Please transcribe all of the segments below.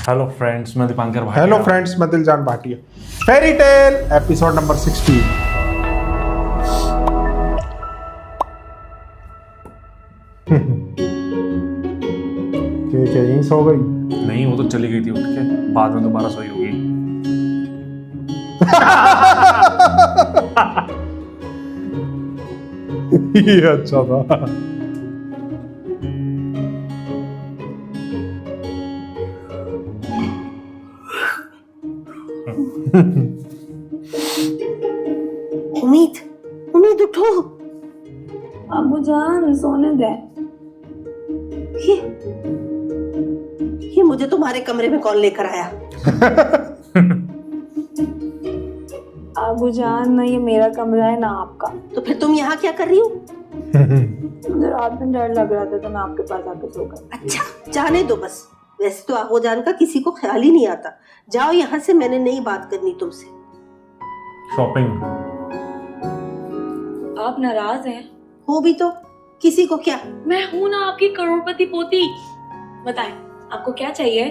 Hello friends, मैं Dipankar Bhatia. Hello friends, मैं Diljan Bhatia. Fairy tale episode number 16। क्या यहीं सो गई? नहीं, वो तो चली गई थी उठ के, बाद में दोबारा सोई होगी। ये अच्छा था। उम्मीद उठो। अबू जान सोने दे। ये मुझे तुम्हारे कमरे में कौन लेकर आया? अबू जान, ना ये मेरा कमरा है ना आपका। तो फिर तुम यहाँ क्या कर रही हो? मुझे रात में डर लग रहा था तो मैं आपके पास आके सो गई। अच्छा, जाने दो बस। वैसे तो आगो जान का किसी को ख्याल ही नहीं आता। जाओ यहाँ से, मैंने नहीं बात करनी तुमसे। शॉपिंग। आप नाराज हैं? हो भी तो, किसी को क्या। मैं हूँ ना आपकी करोड़पति पोती। बताएं आपको क्या चाहिए?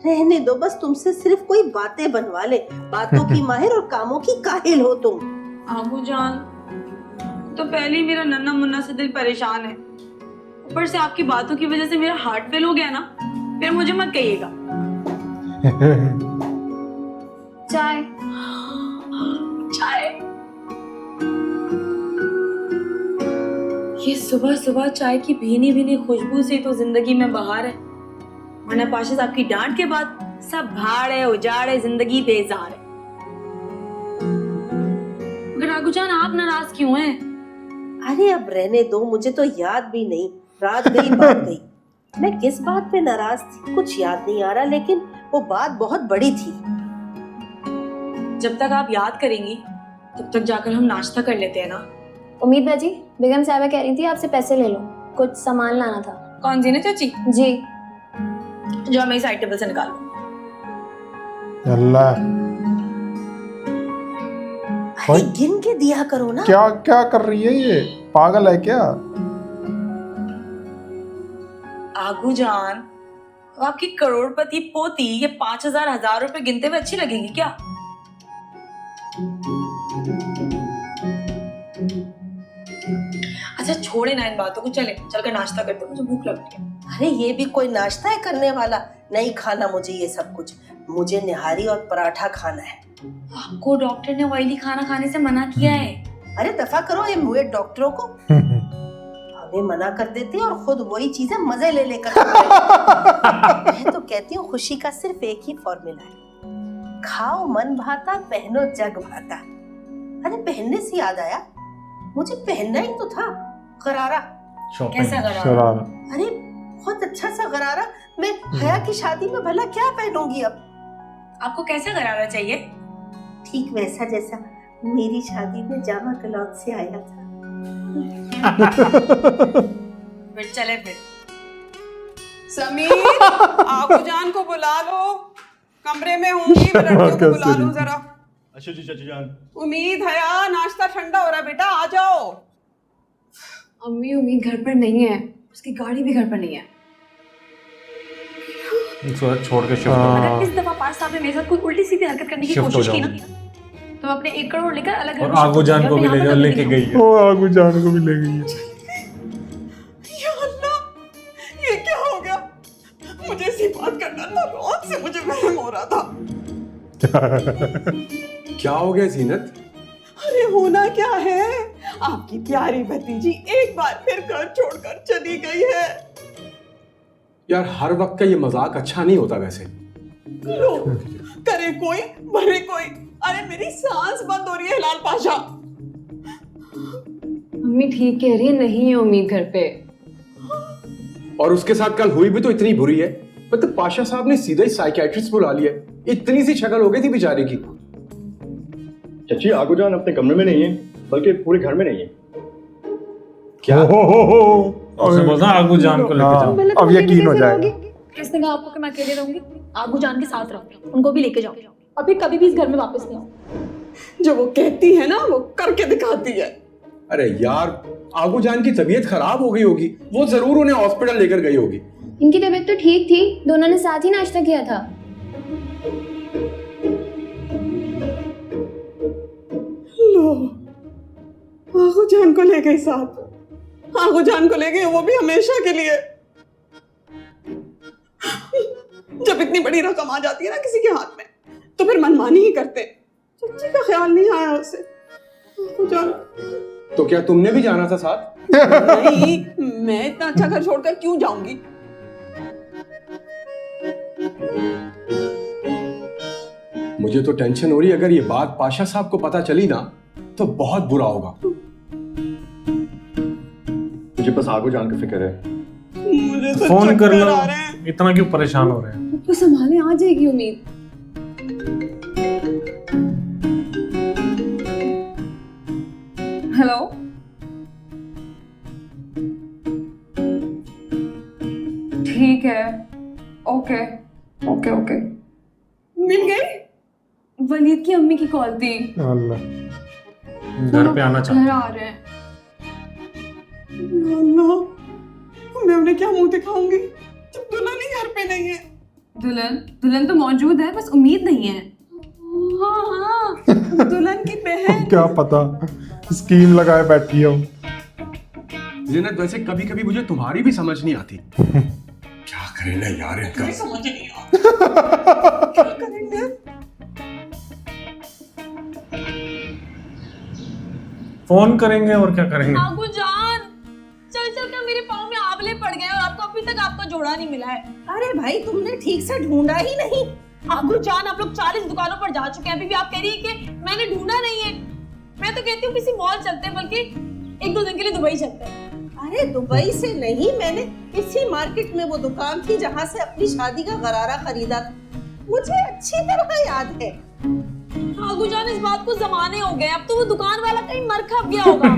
रहने दो बस, तुमसे सिर्फ कोई बातें बनवा ले। बातों की माहिर और कामों की काहिल हो तुम। अबू जान, तो पहले ही मेरा नन्ना मुन्ना से दिल परेशान है, ऊपर से आपकी बातों की वजह से मेरा हार्ट फेल हो गया ना, फिर मुझे मत कहिएगा। चाय चाय। ये सुबह सुबह चाय की भीनी भीनी खुशबू से तो जिंदगी में बहार है, वरना पाशा साहब की डांट के बाद सब भाड़ है, उजाड़ है, जिंदगी बेजार है। मगर आगू जान, आप नाराज क्यों हैं? अरे अब रहने दो, मुझे तो याद भी नहीं। रात गई बात गई। मैं किस बात पे नाराज थी कुछ याद नहीं आ रहा, लेकिन वो बात बहुत बड़ी थी। जब तक आप याद करेंगी तब तक जाकर हम नाश्ता कर लेते हैं ना। उम्मीद बाजी, बेगम साहबा कह रही थी आपसे पैसे ले लो, कुछ सामान लाना था। कौन सी ना चाची? जी। जो मेरी साइड टेबल से निकालो। अल्लाह, अरे गिन के दिया करो ना। क्या क्या कर रही है ये? पागल है क्या? आगू जान, अब आपकी करोड़पति पोती ये 5,000 1000 रुपए गिनते हुए अच्छी लगेगी क्या? अच्छा छोड़े ना इन बातों को, चलकर नाश्ता करते, मुझे भूख लग रही है। अरे ये भी कोई नाश्ता है करने वाला? नहीं खाना मुझे ये सब कुछ। मुझे निहारी और पराठा खाना है। आपको डॉक्टर ने ऑयली खाना खाने से मना किया है। अरे दफा करो ये मुए डॉक्टरों को। हमें मना कर देते हैं और खुद वही चीजें मजे ले लेकर मैं तो कहती हूँ खुशी का सिर्फ एक ही फॉर्मूला है, खाओ मन भाता, पहनो जग भाता। अरे पहनने से याद आया, मुझे पहनना ही तो था गरारा। कैसा गरारा? शरारा। अरे बहुत अच्छा सा गरारा। मैं हया की शादी में भला क्या पहनूंगी अब? आपको कैसा गरारा चाहिए? ठीक वैसा जैसा मेरी शादी में जामा कलौत से आया था। फिर चले फिर। समीर, आगू जान को बुला लो, कमरे में होंगी, मैं लड़कियों को बुला लूं जरा। अच्छा जी चाची जान। उम्मीद है, नाश्ता ठंडा हो रहा है बेटा, आ जाओ। अम्मी, उम्मीद घर पर नहीं है, उसकी गाड़ी भी घर पर नहीं है। छोड़ के शिफ्ट हो। अगर इस दफा पास साहब ने मेरे साथ कोई उल्टी सीधी हरकत करने की शिफ्ट हो कोशिश की जाओ। ना, तो मैं अपने 1 करोड़ लेकर अलग और आगू जान को भी ले जाओ, लेके गई है। ओ आगू जान को भी ले गई है। या अल्लाह, ये क्या हो गया? मुझे इसी बात करना था, रोज से मुझे वहम हो रहा था। क्या हो गया जीनत? अरे होना क्या है, आपकी प्यारी भतीजी एक बार फिर घर छोड़कर चली गई है। यार हर वक्त का ये मजाक अच्छा नहीं होता वैसे। लो, करे कोई भरे कोई। अरे मेरी सांस बंद हो रही है हिलाल पाशा। अम्मी ठीक कह रही है, नहीं है उम्मीद घर पे। और उसके साथ कल हुई भी तो इतनी बुरी है, मतलब पाशा साहब ने सीधा ही साइकियाट्रिस्ट बुला लिया। इतनी सी शक्ल हो गई थी बेचारे की। चाची, आगू जान अपने कमरे में नहीं है, बल्कि पूरे घर में नहीं है। क्या? उसने बोला आगू जान को लेके जाओ। अब यकीन हो जाएगा। किसने कहा आपको कि मैं अकेले रहूंगी? आगू जान के साथ रहो, उनको भी लेके जाओ और फिर कभी भी इस घर में वापस नहीं आओ। जो वो कहती है ना वो करके दिखाती है। अरे यार, आगू जान की तबीयत खराब हो गई होगी, वो जरूर उन्हें हॉस्पिटल लेकर गई होगी। इनकी तबीयत तो ठीक थी, दोनों ने साथ ही नाश्ता किया था। लो, आगू जान को ले गए साथ। आगू जान को ले गए, वो भी हमेशा के लिए। जब इतनी बड़ी रकम आ जाती है ना किसी के हाथ में, तो फिर मनमानी ही करते। चच्ची का ख्याल नहीं आया उसे। आगू जान, तो क्या तुमने भी जाना था साथ? नहीं, मैं इतना अच्छा घर छोड़कर क्यों जाऊंगी? मुझे तो टेंशन हो रही है, अगर ये बात पाशा साहब को पता चली ना तो बहुत बुरा होगा। मुझे बस आगो जान की फिक्र है। मुझे तो फोन कर चक्कर लो, आ रहे हैं। इतना क्यों परेशान हो रहे हैं? तो संभाले, आ जाएगी उम्मीद। हेलो, ठीक है, ओके ओके ओके। मिल गई? वलीद की अम्मी की कॉल थी, अल्लाह, घर पे आना चाहते घर आ रहे हैं। अल्लाह, मैं उन्हें क्या मुंह दिखाऊंगी जब दुल्हन ही घर पे नहीं है? दुल्हन तो मौजूद है, बस उम्मीद नहीं है। हाँ हाँ, दुल्हन की बहन। क्या पता स्कीम लगाए बैठी हो। जिन्नत, वैसे कभी कभी मुझे तुम्हारी भी समझ नहीं आती। क्या करें ना यार इनका। मुझे समझ नहीं आता क्या करेंगे। फोन करेंगे और क्या करेंगे? आगू जान, चल चल कर मेरे पाँव में आंवले पड़ गए और आपको अभी तक आपका जोड़ा नहीं मिला है। अरे भाई, तुमने ठीक से ढूंढा ही नहीं। आगू जान, आप लोग 40 दुकानों पर जा चुके हैं, अभी भी आप कह रही है कि मैंने ढूंढा नहीं है। मैं तो कहती हूँ किसी मॉल चलते हैं, बल्कि 1-2 दिन के लिए दुबई चलते हैं। अरे दुबई से नहीं, मैंने इसी मार्केट में वो दुकान थी जहाँ से अपनी शादी का गरारा खरीदा था। मुझे अच्छी तरह याद है। आगू जान, इस बात को जमाने हो गए, अब तो वो दुकान वाला कहीं मर खप गया होगा।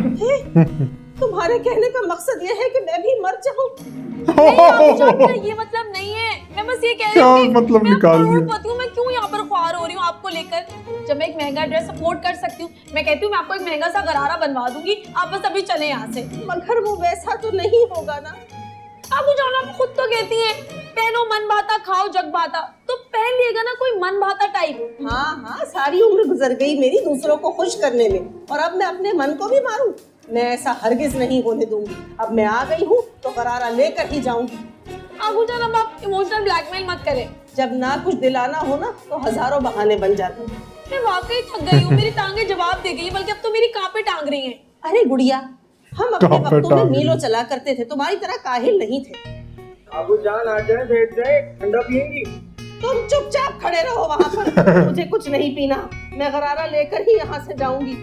तुम्हारे कहने का मकसद ये है कि मैं भी मर जाऊं? नहीं आगू जान, मेरा ये मतलब नहीं है। मैं बस ये कह रही क्या हूँ कि मतलब मैं निकाल दिया? करोड़पति हूँ, मैं क्यों यहाँ पर ख्वार हो रही हूँ आपको लेकर, जब मैं एक महंगा ड्रेस अफोर्ड कर सकती हूँ। मैं कहती हूँ मैं आपको एक महंगा सा गरारा बनवा दूंगी, आप बस अभी चले यहाँ से। मगर वो वैसा तो नहीं होगा ना। आगू जान, आप खुद तो कहती हैं पहनो मन भाता, खाओ जग भाता, तो पहन लिएगा ना कोई मन भाता टाइप। हाँ हाँ, सारी उम्र गुजर गई मेरी दूसरों को खुश करने में, और अब मैं अपने मन को भी मारूं? मैं ऐसा हरगिज नहीं होने दूंगी। अब मैं आ गई हूँ तो गरारा लेकर ही जाऊंगी। आगू जान, अब आप इमोशनल ब्लैकमेल मत करें। जब ना कुछ दिलाना हो ना तो हजारों बहाने बन जाते हैं। मैं वाकई थक गई हूँ, मेरी टांगे जवाब दे गई, बल्कि अब तो मेरी कांपे टांग रही हैं। अरे गुड़िया, हम अपने कांपे वक्तों में टांग मीलों रही। चला करते थे, तुम्हारी तरह काहिल नहीं थे। आगो जान आ जाए, बैठ जाए, ठंडा पिएंगी? तुम चुपचाप खड़े रहो वहाँ पर। मुझे कुछ नहीं पीना, मैं गरारा लेकर ही यहाँ से जाऊंगी।